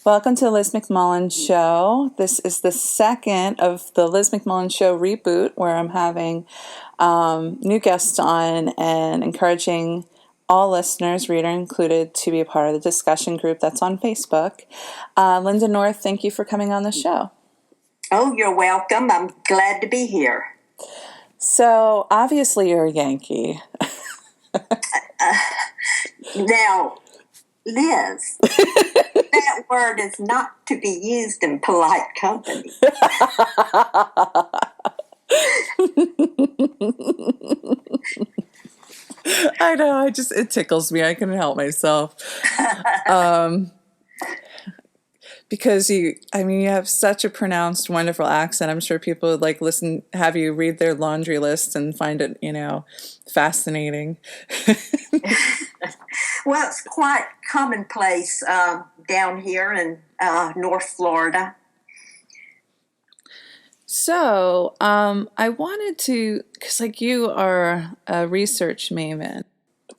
Welcome to the Liz McMullen Show. This is the second of the Liz McMullen Show reboot, where I'm having new guests on and encouraging all listeners, reader included, to be a part of the discussion group that's on Facebook. Linda North, thank you for coming on the show. Oh, you're welcome. I'm glad to be here. So, obviously you're a Yankee. Now, Liz, that word is not to be used in polite company. I know, it tickles me. I couldn't help myself. Because you have such a pronounced, wonderful accent. I'm sure people would have you read their laundry list and find it, fascinating. Well, it's quite commonplace down here in North Florida. So, I wanted to, because you are a research maven.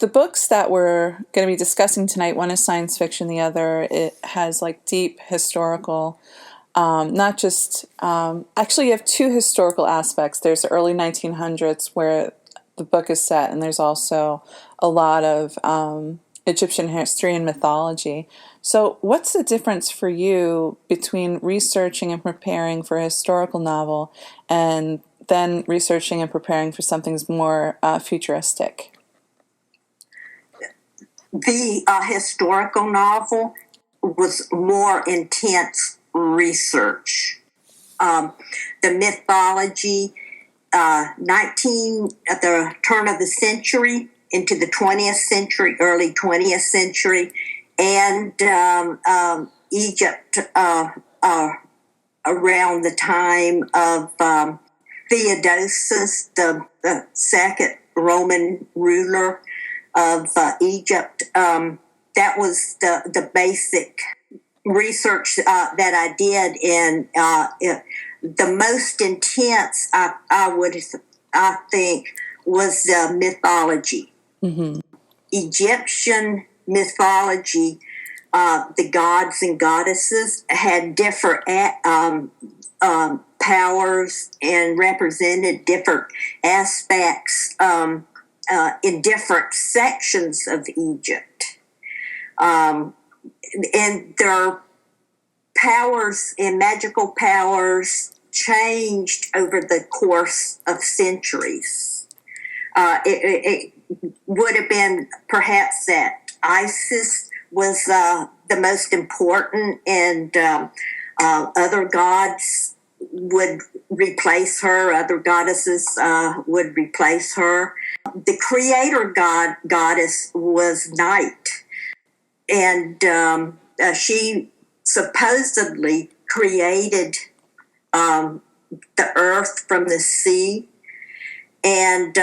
The books that we're going to be discussing tonight, one is science fiction, the other, it has deep historical, not just, actually you have two historical aspects. There's the early 1900s where the book is set, and there's also a lot of Egyptian history and mythology. So what's the difference for you between researching and preparing for a historical novel and then researching and preparing for something more futuristic? The historical novel was more intense research. The mythology, at the turn of the century into the 20th century, early 20th century, and Egypt around the time of Theodosius, the second Roman ruler of Egypt. That was the basic research that I did, and the most intense I think was the mythology. Mm-hmm. Egyptian mythology, the gods and goddesses had different powers and represented different aspects in different sections of Egypt. And their powers and magical powers changed over the course of centuries. It would have been perhaps that Isis was the most important, and other gods would replace her, other goddesses would replace her. The creator goddess was Night, and she supposedly created the earth from the sea, and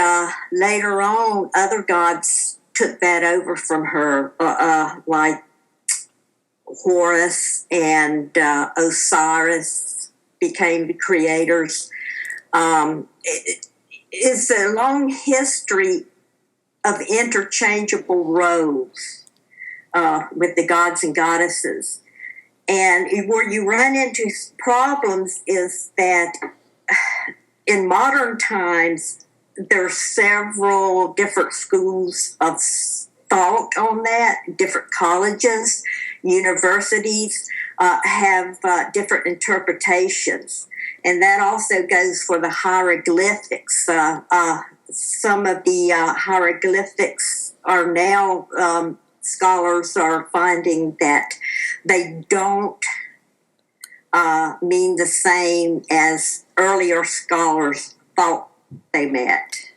later on other gods took that over from her, like Horus and Osiris became the creators. It's a long history of interchangeable roles with the gods and goddesses. And where you run into problems is that in modern times, there are several different schools of thought on that. Different colleges, universities have different interpretations. And that also goes for the hieroglyphics. Some of the hieroglyphics are now, scholars are finding that they don't mean the same as earlier scholars thought they meant.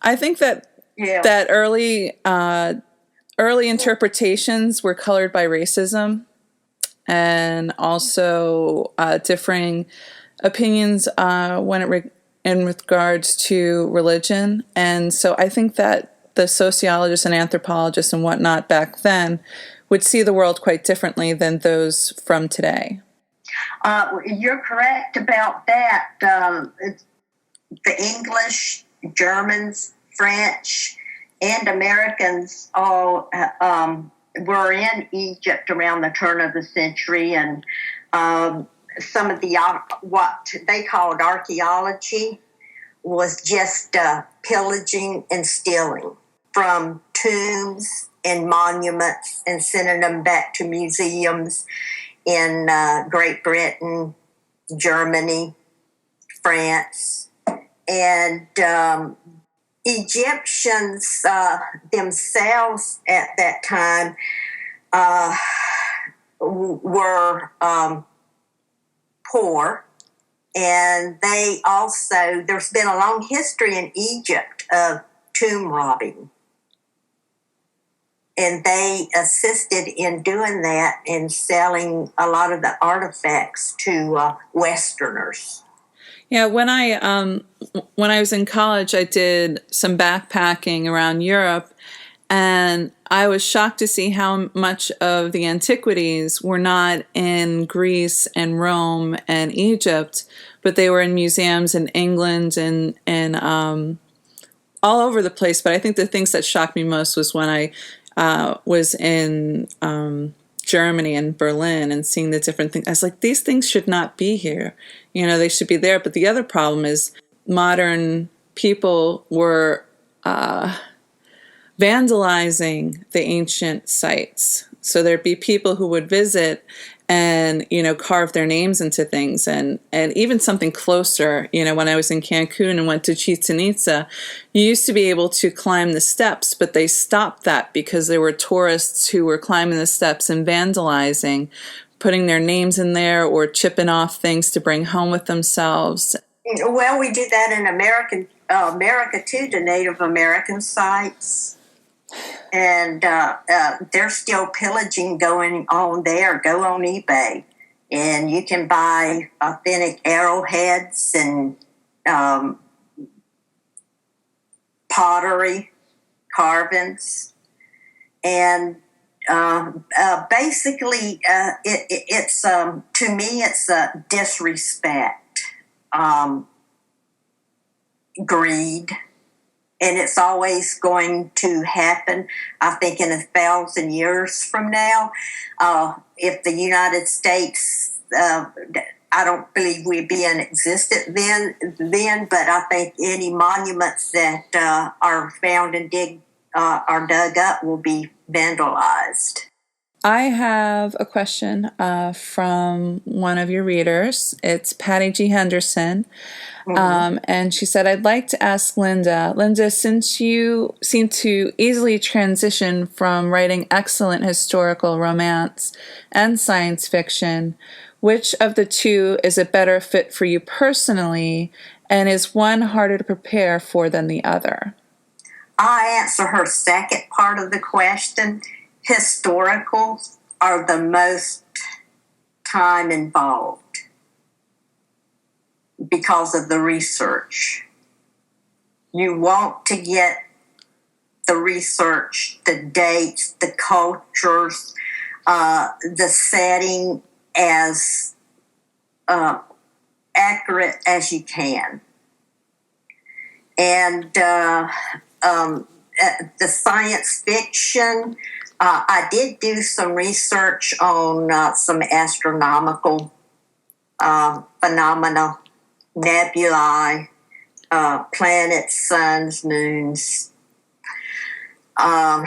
I think that early interpretations were colored by racism and also differing opinions in regards to religion. And so I think that the sociologists and anthropologists and whatnot back then would see the world quite differently than those from today. You're correct about that. The English, Germans, French, and Americans all were in Egypt around the turn of the century, and some of the what they called archaeology was just pillaging and stealing from tombs and monuments and sending them back to museums in Great Britain, Germany, France, and Egyptians themselves at that time were poor, and they also, there's been a long history in Egypt of tomb robbing. And they assisted in doing that and selling a lot of the artifacts to Westerners. Yeah, when I was in college, I did some backpacking around Europe, and I was shocked to see how much of the antiquities were not in Greece and Rome and Egypt, but they were in museums in England and all over the place. But I think the things that shocked me most was when I was in Germany and Berlin and seeing the different things. I was like, these things should not be here. You know, they should be there. But the other problem is modern people were vandalizing the ancient sites. So there'd be people who would visit and, you know, carve their names into things. And even something closer, you know, when I was in Cancun and went to Chichen Itza, you used to be able to climb the steps, but they stopped that because there were tourists who were climbing the steps and vandalizing, putting their names in there or chipping off things to bring home with themselves. Well, we did that in America too, to Native American sites. And they're still pillaging going on there. Go on eBay, and you can buy authentic arrowheads and pottery, carvings, and basically, it's to me, it's a disrespect, greed. And it's always going to happen, I think, in 1,000 years from now. If the United States, I don't believe we'd be in existence then, but I think any monuments that are found and are dug up will be vandalized. I have a question from one of your readers. It's Patty G. Henderson. And she said, I'd like to ask Linda, since you seem to easily transition from writing excellent historical romance and science fiction, which of the two is a better fit for you personally, and is one harder to prepare for than the other? I answer her second part of the question. Historicals are the most time involved because of the research. You want to get the research, the dates, the cultures, the setting as accurate as you can. And the science fiction, I did do some research on some astronomical phenomena, nebulae, planets, suns, moons. But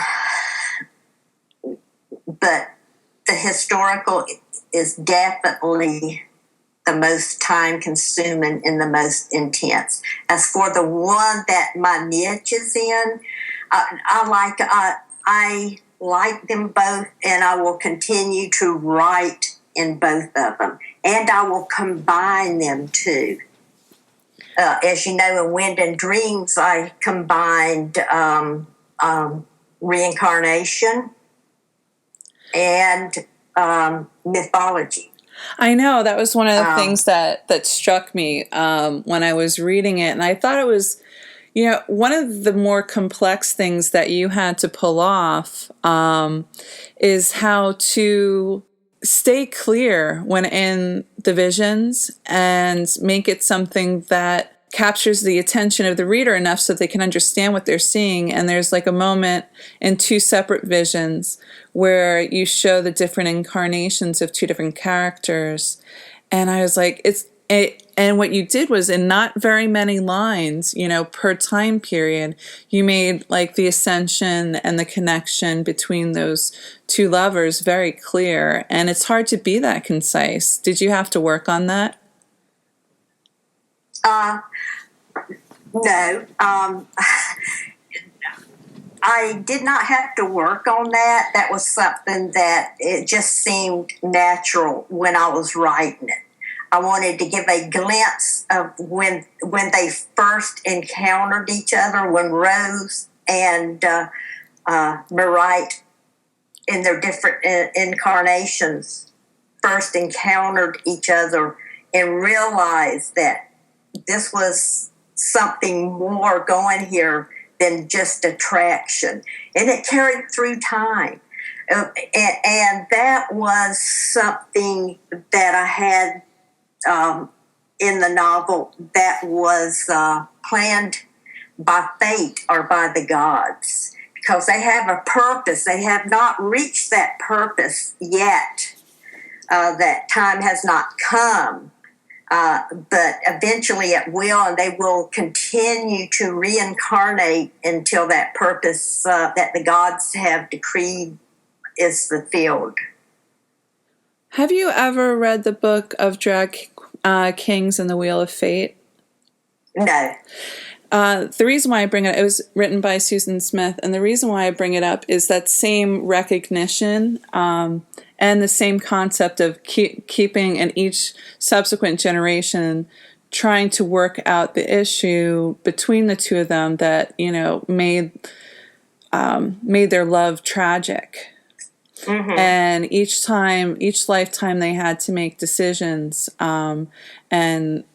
the historical is definitely the most time-consuming and the most intense. As for the one that my niche is in, I like them both, and I will continue to write in both of them. And I will combine them too. As you know, in Wind and Dreams, I combined reincarnation and mythology. I know, that was one of the things that struck me when I was reading it. And I thought it was, you know, one of the more complex things that you had to pull off is how to stay clear when in the visions and make it something that captures the attention of the reader enough so they can understand what they're seeing. And there's like a moment in two separate visions where you show the different incarnations of two different characters. And I was like, and what you did was, in not very many lines, per time period, you made like the ascension and the connection between those two lovers very clear. And it's hard to be that concise. Did you have to work on that? No. I did not have to work on that. That was something that it just seemed natural when I was writing it. I wanted to give a glimpse of when they first encountered each other, when Rose and Marite, in their different incarnations, first encountered each other and realized that this was something more going here than just attraction. And it carried through time. And that was something that I had in the novel that was planned by fate or by the gods, because they have a purpose. They have not reached that purpose yet. That time has not come, but eventually it will, and they will continue to reincarnate until that purpose that the gods have decreed is fulfilled. Have you ever read the book of Drag Kings and the Wheel of Fate? No. The reason why I bring it was written by Susan Smith, and the reason why I bring it up is that same recognition and the same concept of keeping in each subsequent generation trying to work out the issue between the two of them that made their love tragic. Mm-hmm. And each lifetime they had to make decisions. And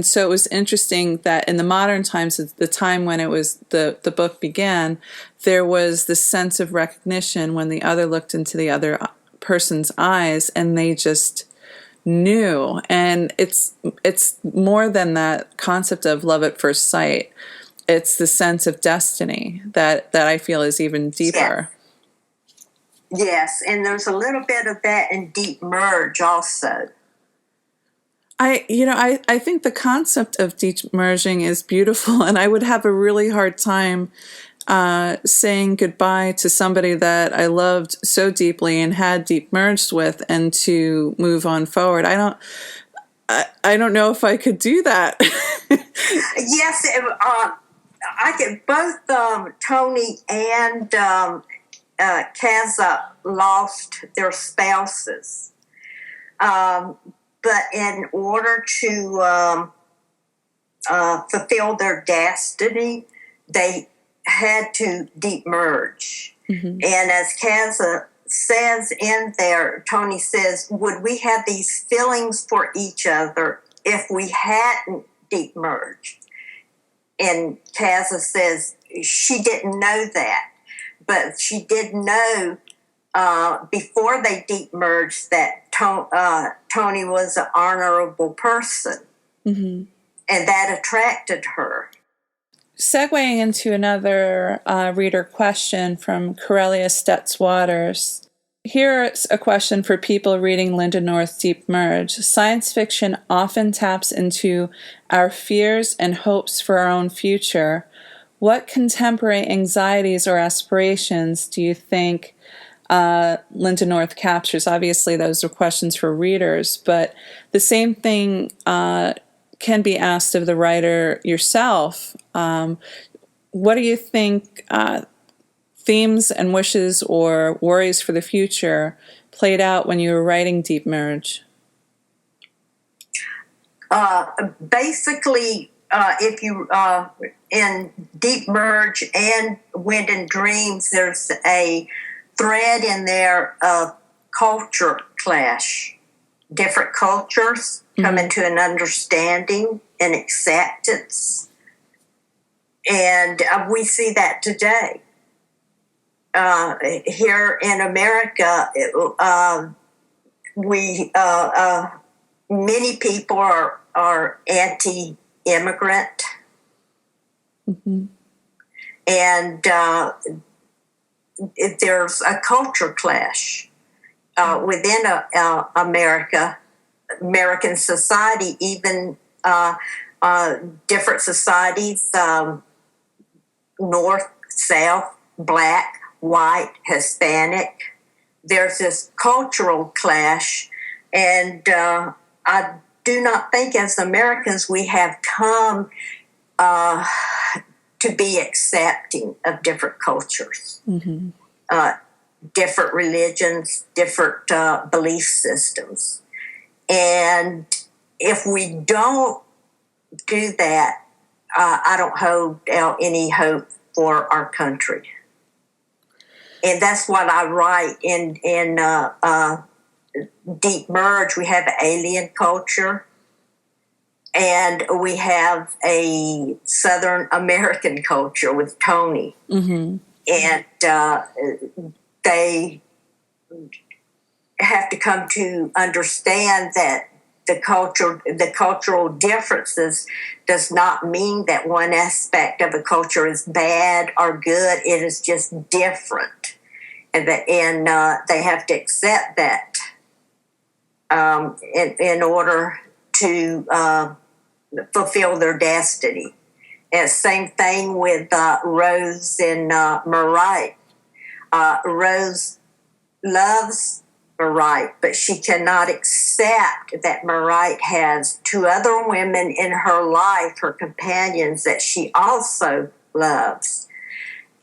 so it was interesting that in the modern times, at the time when it was the book began, there was this sense of recognition when the other looked into the other person's eyes and they just knew. And it's more than that concept of love at first sight. It's the sense of destiny that I feel is even deeper. Yes, and there's a little bit of that in Deep Merge also. I think the concept of deep merging is beautiful, and I would have a really hard time saying goodbye to somebody that I loved so deeply and had deep merged with, and to move on forward. I don't know if I could do that. Yes, I could. Both Tony and Kaza lost their spouses, but in order to fulfill their destiny, they had to deep merge. Mm-hmm. And as Kaza says in there, Tony says, would we have these feelings for each other if we hadn't deep merged? And Kaza says she didn't know that. But she did know before they deep merged that Tony was an honorable person. Mm-hmm. And that attracted her. Segueing into another reader question from Corellia Stutz Waters. Here's a question for people reading Linda North Deep Merge. Science fiction often taps into our fears and hopes for our own future. What contemporary anxieties or aspirations do you think Linda North captures? Obviously, those are questions for readers, but the same thing can be asked of the writer yourself. What do you think themes and wishes or worries for the future played out when you were writing Deep Merge? Basically, if you in Deep Merge and Wind and Dreams, there's a thread in there of culture clash. Different cultures coming to an understanding and acceptance. And we see that today. Here in America, many people are anti immigrant. Mm-hmm. And there's a culture clash within American society, even different societies, North, South, Black, white, Hispanic. There's this cultural clash, and I do not think as Americans we have come to be accepting of different cultures, mm-hmm. Different religions, different belief systems. And if we don't do that, I don't hold out any hope for our country. And that's what I write in Deep Merge. We have alien culture, and we have a Southern American culture with Tony. Mm-hmm. And they have to come to understand that the cultural differences does not mean that one aspect of a culture is bad or good. It is just different, and they have to accept that in order to fulfill their destiny. And same thing with Rose and Mariah. Rose loves Mariah, but she cannot accept that Mariah has two other women in her life, her companions, that she also loves.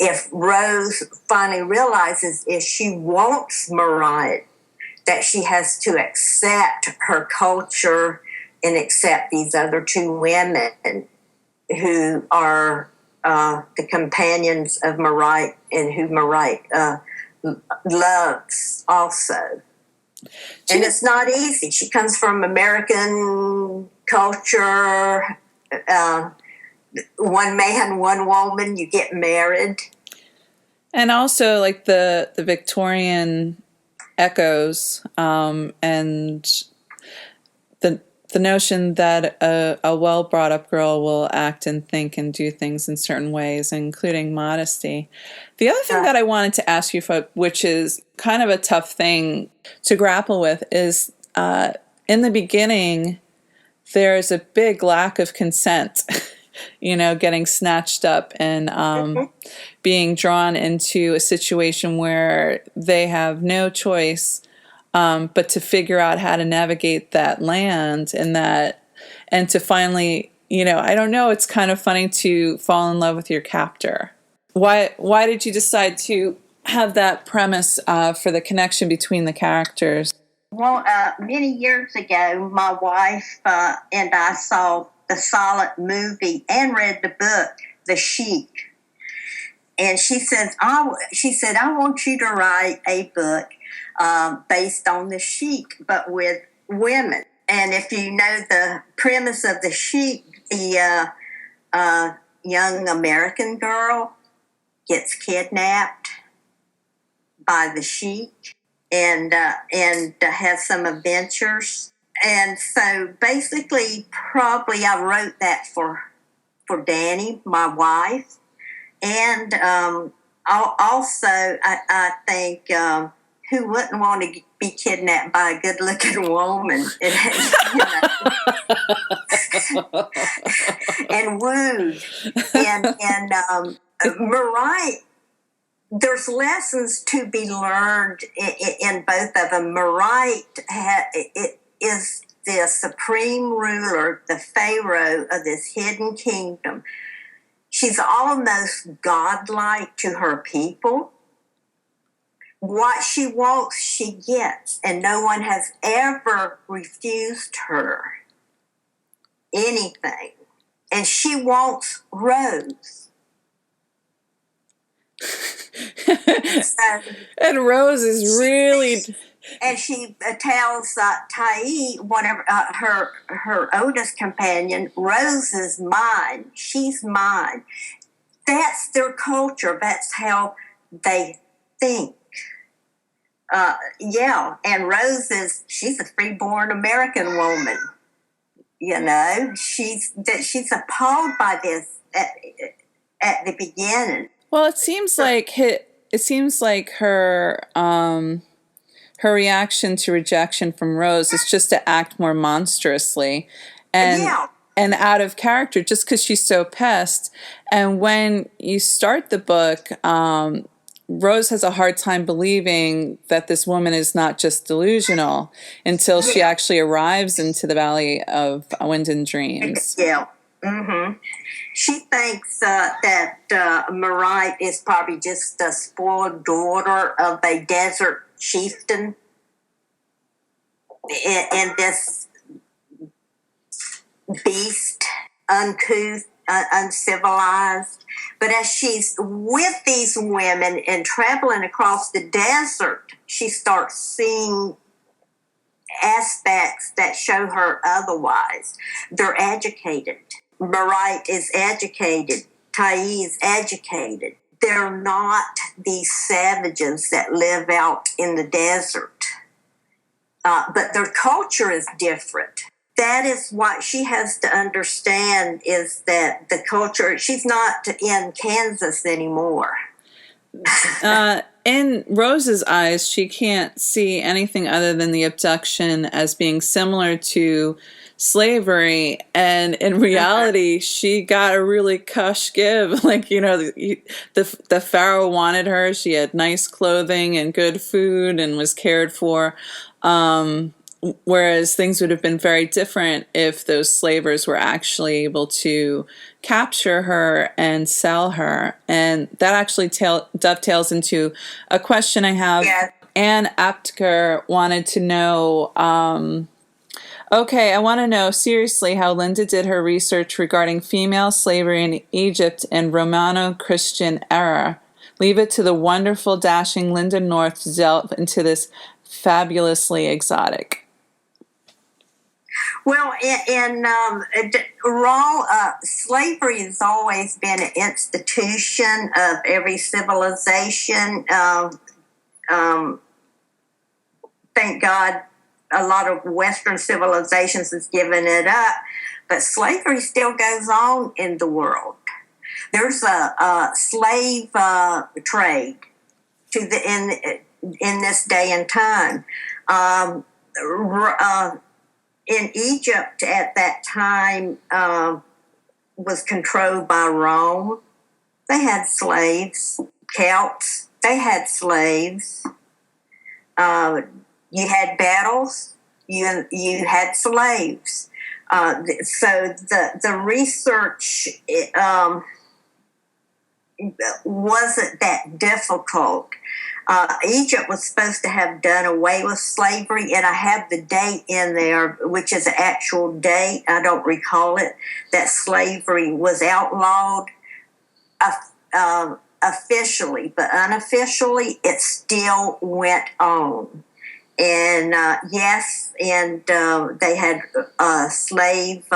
If Rose finally realizes if she wants Mariah, that she has to accept her culture and accept these other two women who are the companions of Mariah and who Mariah loves also. And it's not easy. She comes from American culture, one man, one woman, you get married. And also like the Victorian echoes, and the notion that a well brought up girl will act and think and do things in certain ways, including modesty. The other thing that I wanted to ask you, which is kind of a tough thing to grapple with, is in the beginning there's a big lack of consent. Getting snatched up and being drawn into a situation where they have no choice but to figure out how to navigate that land and to finally, I don't know, it's kind of funny to fall in love with your captor. Why did you decide to have that premise for the connection between the characters? Well, many years ago, my wife and I saw the silent movie and read the book, The Sheik. And she said, I want you to write a book based on The Sheik, but with women. And if you know the premise of The Sheik, the young American girl gets kidnapped by the Sheik and has some adventures. And so basically, probably I wrote that for Danny, my wife. And also, I think who wouldn't want to be kidnapped by a good-looking woman and wooed. And Mariah, there's lessons to be learned in both of them. Mariah is the supreme ruler, the pharaoh of this hidden kingdom. She's almost godlike to her people. What she wants, she gets, and no one has ever refused her anything. And she wants Rose. And Rose is really... And she tells Tai, whatever her oldest companion, Rose is mine. She's mine. That's their culture. That's how they think. And Rose she's a freeborn American woman. she's appalled by this at the beginning. Well, it seems like her her reaction to rejection from Rose is just to act more monstrously and Yeah. and out of character just because she's so pissed. And when you start the book, Rose has a hard time believing that this woman is not just delusional until she actually arrives into the Valley of Wind and Dreams. Yeah. Mm-hmm. She thinks that Marite is probably just a spoiled daughter of a desert chieftain in this beast, uncouth, uncivilized. But as she's with these women and traveling across the desert, she starts seeing aspects that show her otherwise. They're educated. Marite is educated. Tai is educated. They're not these savages that live out in the desert. But their culture is different. That is what she has to understand, is that the culture, she's not in Kansas anymore. In Rose's eyes, she can't see anything other than the abduction as being similar to slavery, and in reality, she got a really cush give. Like, the pharaoh wanted her. She had nice clothing and good food and was cared for. Whereas things would have been very different if those slavers were actually able to capture her and sell her. And that actually dovetails into a question I have. Yeah. Ann Apteker wanted to know, I want to know seriously how Linda did her research regarding female slavery in Egypt and Romano-Christian era. Leave it to the wonderful, dashing Linda North to delve into this fabulously exotic. Well, slavery has always been an institution of every civilization. Thank God a lot of Western civilizations has given it up, but slavery still goes on in the world. There's a slave trade in this day and time. In Egypt at that time was controlled by Rome. They had slaves. Celts, they had slaves. You had battles. You had slaves. So the research wasn't that difficult. Egypt was supposed to have done away with slavery, and I have the date in there, which is an actual date. I don't recall it, that slavery was outlawed officially, but unofficially, it still went on. And they had slave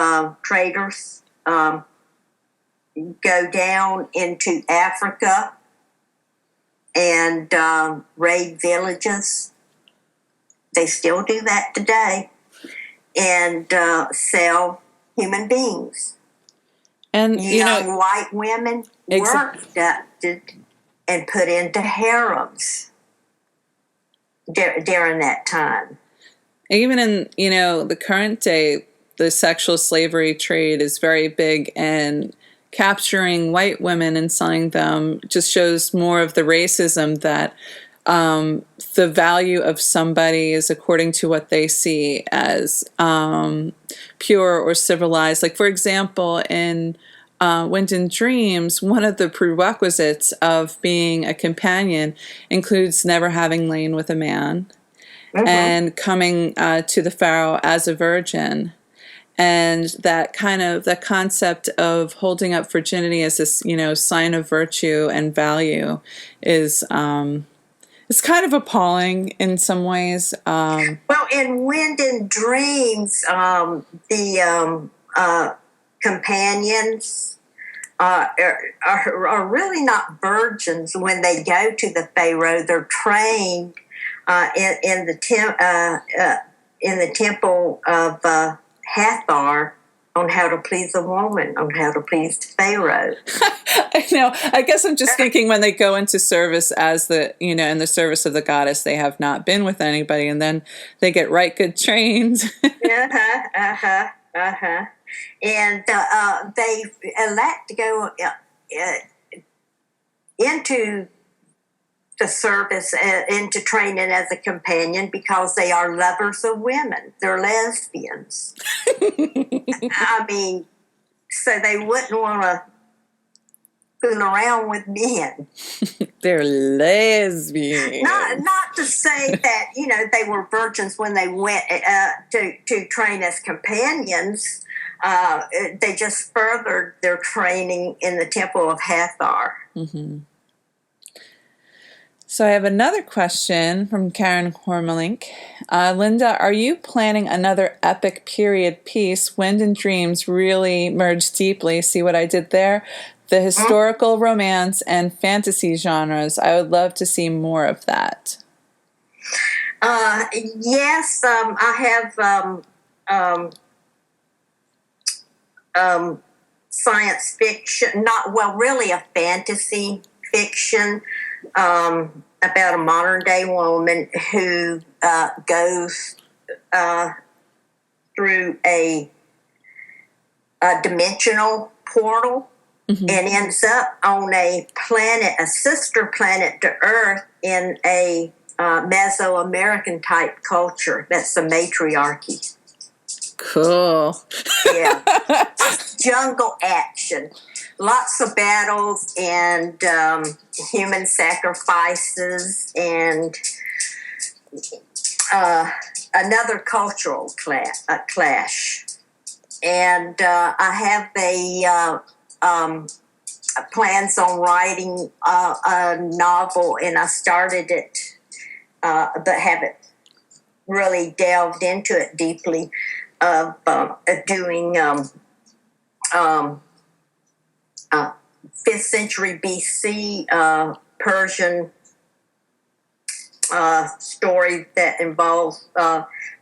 traders go down into Africa and raid villages. They still do that today, and sell human beings. And young white women were abducted and put into harems during that time. Even in the current day, the sexual slavery trade is very big, and capturing white women and selling them just shows more of the racism that the value of somebody is according to what they see as pure or civilized. Like, for example, in Wind and Dreams, one of the prerequisites of being a companion includes never having lain with a man, and coming to the pharaoh as a virgin. And that concept of holding up virginity as this, sign of virtue and value is, it's kind of appalling in some ways. Well, in Wind and Dreams, the companions are really not virgins when they go to the pharaoh. They're trained in the temple of Hathor on how to please a woman, on how to please Pharaoh. I know. I guess I'm just thinking when they go into service as in the service of the goddess, they have not been with anybody, and then they get right good trained. And they elect to go into the service, into training as a companion because they are lovers of women. They're lesbians. I mean, so they wouldn't want to fool around with men. They're lesbians. Not to say that, they were virgins when they went to train as companions. They just furthered their training in the Temple of Hathor. Mm-hmm. So I have another question from Karen Hormelink. Linda, are you planning another epic period piece? Wind and Dreams really merge deeply. See what I did there? The historical, romance, and fantasy genres. I would love to see more of that. Yes, I have science fiction, really a fantasy fiction about a modern day woman who goes through a dimensional portal and ends up on a planet, a sister planet to Earth, in a Mesoamerican type culture. That's the matriarchy. Cool. Yeah. Jungle action. Lots of battles and human sacrifices and another cultural clash. And I have plans on writing a novel, and I started it, but haven't really delved into it deeply, of doing 5th century BC Persian story that involves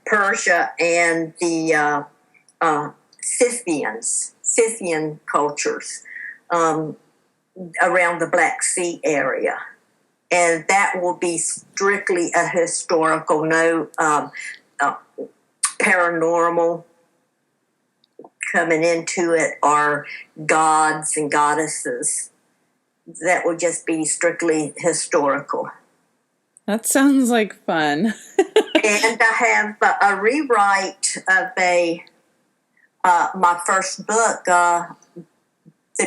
Persia and the Scythian cultures around the Black Sea area. And that will be strictly a historical, no paranormal coming into it, or gods and goddesses. That will just be strictly historical. That sounds like fun. And I have a rewrite of my first book, The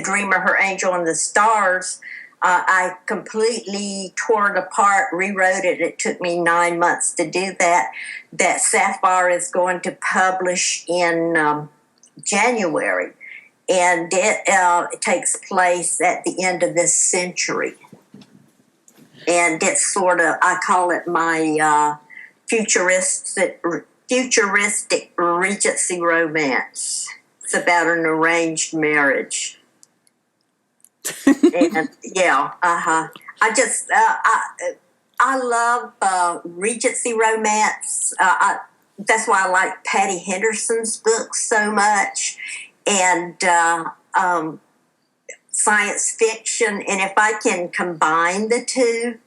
Dreamer, Her Angel, and the Stars. I completely tore it apart, rewrote it. It took me 9 months to do that. That Sapphire is going to publish in January, and it takes place at the end of this century. And it's sort of, I call it my futuristic Regency romance. It's about an arranged marriage. And I just I love Regency romance. That's why I like Patty Henderson's books so much, and science fiction. And if I can combine the two,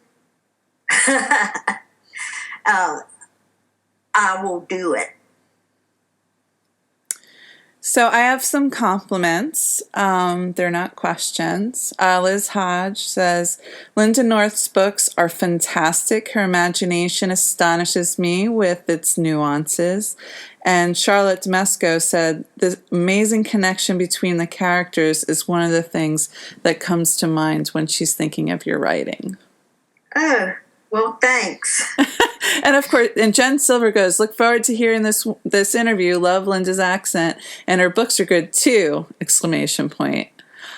I will do it. So I have some compliments. They're not questions. Liz Hodge says, Linda North's books are fantastic. Her imagination astonishes me with its nuances. And Charlotte Domesco said, the amazing connection between the characters is one of the things that comes to mind when she's thinking of your writing. Oh, well, thanks. And of course, and Jen Silver goes, look forward to hearing this interview. Love Linda's accent, and her books are good too! Exclamation point.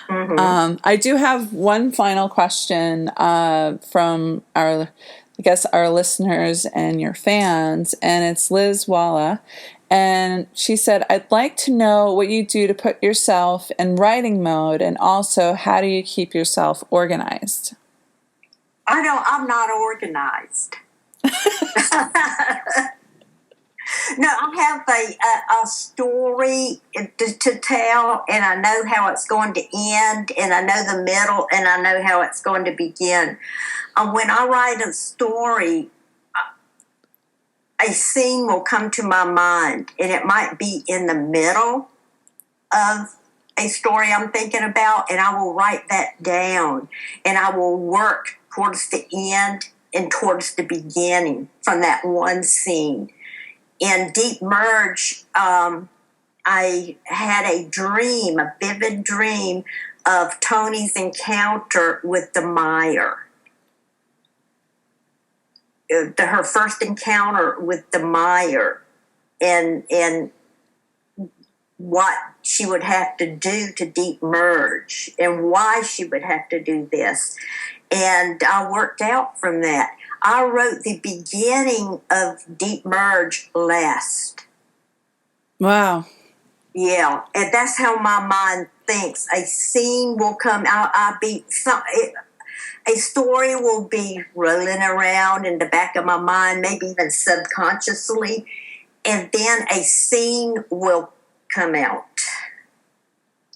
Mm-hmm. I do have one final question from our listeners and your fans, and it's Liz Walla. And she said, I'd like to know what you do to put yourself in writing mode, and also how do you keep yourself organized? I'm not organized. No, I have a story to tell, and I know how it's going to end, and I know the middle, and I know how it's going to begin. When I write a story, a scene will come to my mind, and it might be in the middle of a story I'm thinking about, and I will write that down, and I will work towards the end and towards the beginning from that one scene. In Deep Merge, I had a dream, a vivid dream of Tony's encounter with the Meyer. Her first encounter with the Meyer, and what she would have to do to deep merge and why she would have to do this. And I worked out from that. I wrote the beginning of Deep Merge last. Wow. Yeah, and that's how my mind thinks. A scene will come out. A story will be rolling around in the back of my mind, maybe even subconsciously, and then a scene will come out,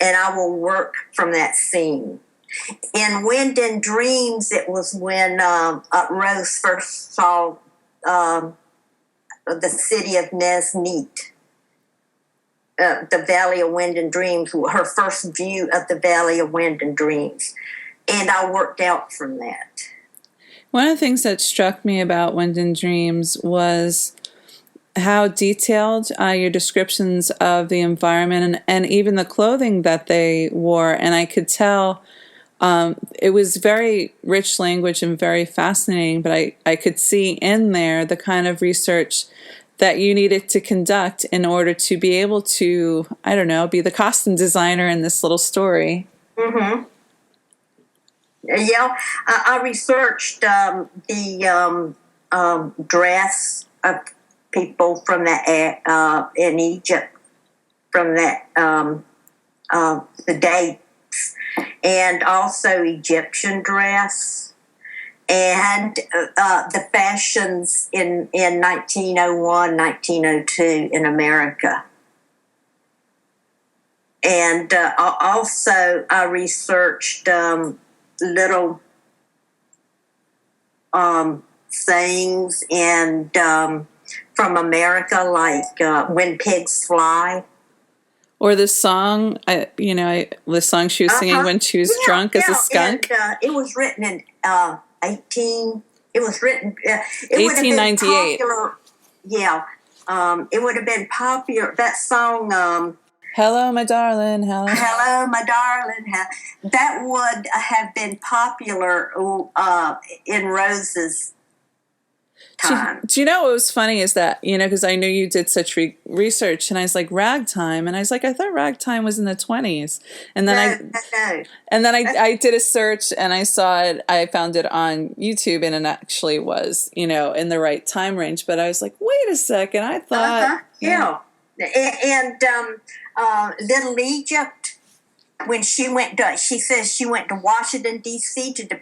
and I will work from that scene. In Wind and Dreams, it was when Rose first saw the city of Nesneet, the Valley of Wind and Dreams, her first view of the Valley of Wind and Dreams. And I worked out from that. One of the things that struck me about Wind and Dreams was how detailed your descriptions of the environment and even the clothing that they wore. And I could tell it was very rich language and very fascinating, but I could see in there the kind of research that you needed to conduct in order to be able to, I don't know, be the costume designer in this little story. Mm-hmm. Yeah, I researched the dress of people from that in Egypt, from that the dates, and also Egyptian dress, and the fashions in 1901, 1902 in America. And also I researched little sayings and from America, like "When Pigs Fly," or the song, the song she was singing when she was drunk as a skunk. And, it was written in 1898. Yeah, it would have been popular. That song. Hello, my darling. Hello, my darling. That would have been popular in Rose's time. Do you know what was funny is that, because I knew you did such research, and I was like, ragtime. And I was like, I thought ragtime was in the 20s. And then I did a search, and I saw it, I found it on YouTube, and it actually was, in the right time range. But I was like, wait a second, I thought. Yeah. And Little Egypt, when she says she went to Washington, D.C. to the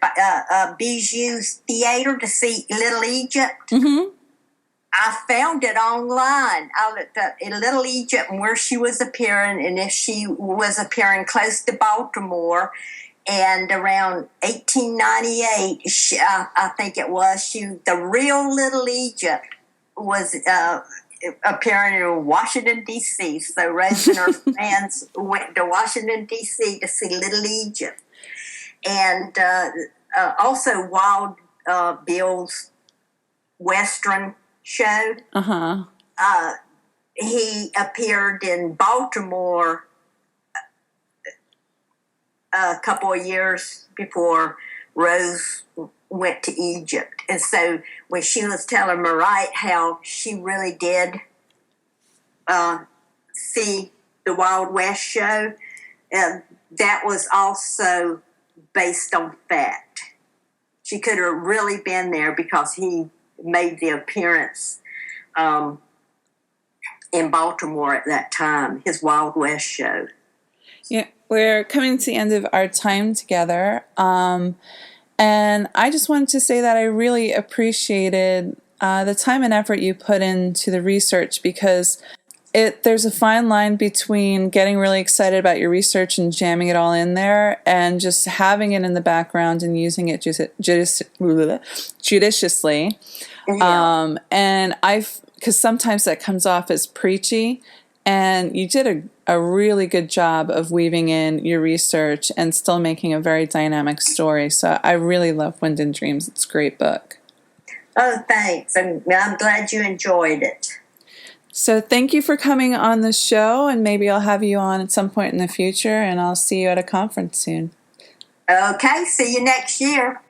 Bijou Theater to see Little Egypt. Mm-hmm. I found it online. I looked up in Little Egypt and where she was appearing, and if she was appearing close to Baltimore. And around 1898, I think it was, the real Little Egypt was appearing in Washington, D.C. So Rose and her fans went to Washington, D.C. to see Little Egypt. And also Wild Bill's Western show. Uh-huh. He appeared in Baltimore a couple of years before Rose went to Egypt. And so when she was telling Mariah how she really did see the Wild West show, that was also based on fact. She could have really been there because he made the appearance in Baltimore at that time, his Wild West show. Yeah, we're coming to the end of our time together. And I just wanted to say that I really appreciated the time and effort you put into the research, because there's a fine line between getting really excited about your research and jamming it all in there and just having it in the background and using it judiciously. Yeah. And because sometimes that comes off as preachy, and you did a really good job of weaving in your research and still making a very dynamic story. So I really love Wind and Dreams. It's a great book. Oh, thanks. I'm glad you enjoyed it. So thank you for coming on the show, and maybe I'll have you on at some point in the future, and I'll see you at a conference soon. Okay, see you next year.